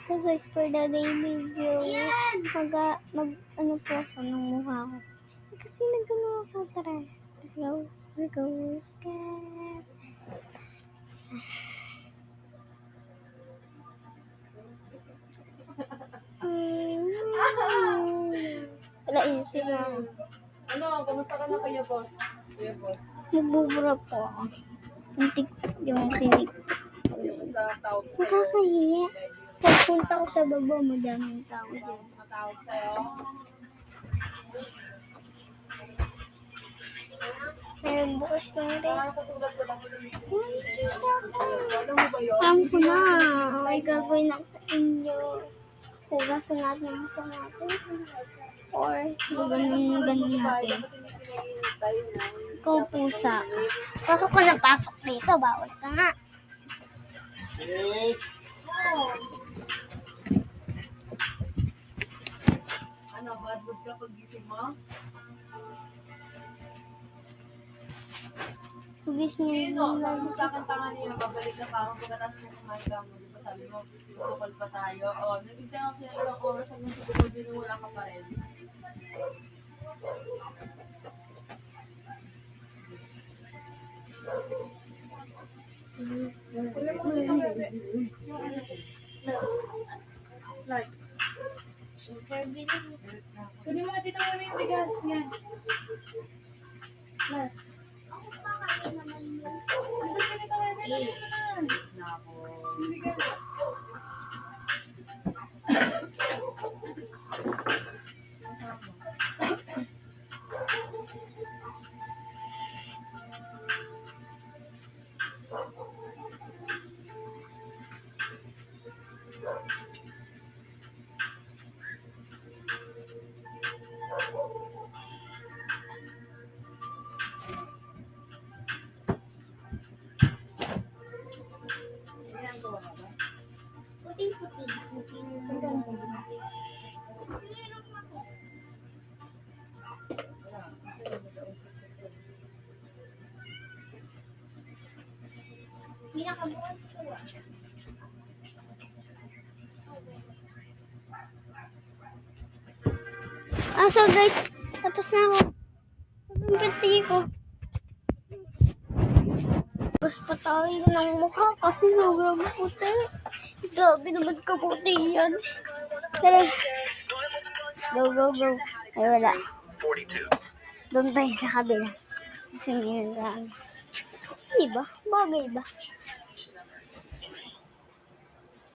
So guys, for the day video, ano po ako ng mukha ko. Kasi nagano ako, tara. Let's go, scat. Wala isip ako. Ano, kamusta ka na kaya boss? Kuya boss. Nagbubura po ako. Yung TikTok, yung clinic. Nakakahiya. Pagpunta ko sa baba, madaming tao dyan. Matawag sa'yo. May nagbukas lang rin. Nakakatulad ko lang. Alam ko na. May gagawin ako sa inyo. Hugasan natin ang ito natin. Or, ganun natin. Ikaw pusa. Pasok ka na pasok dito. Bawal ka nga. Yes. Ano, bad mood ka pag gising mo? Sugis niyo Sino? Sabi mo sa akin tanga niya, babalik na pa ako pagkatapos mo kumain ka mo. Diba sabi mo, tukol pa tayo. O, nag-isang ako sa ilang oras hanggang sa tukol din wala ka pa rin. Like, kunin mo nga dito mo yung bigas niyan. Like, So guys, tapos na ako. Pagpapati ko. Tapos patayin ng mukha kasi sobrang puti. Grabe naman kaputi yan. Tara. Go. Ay wala. Doon tayo sa kabila. Kasi ngayon lang. Diba? Bagay ba?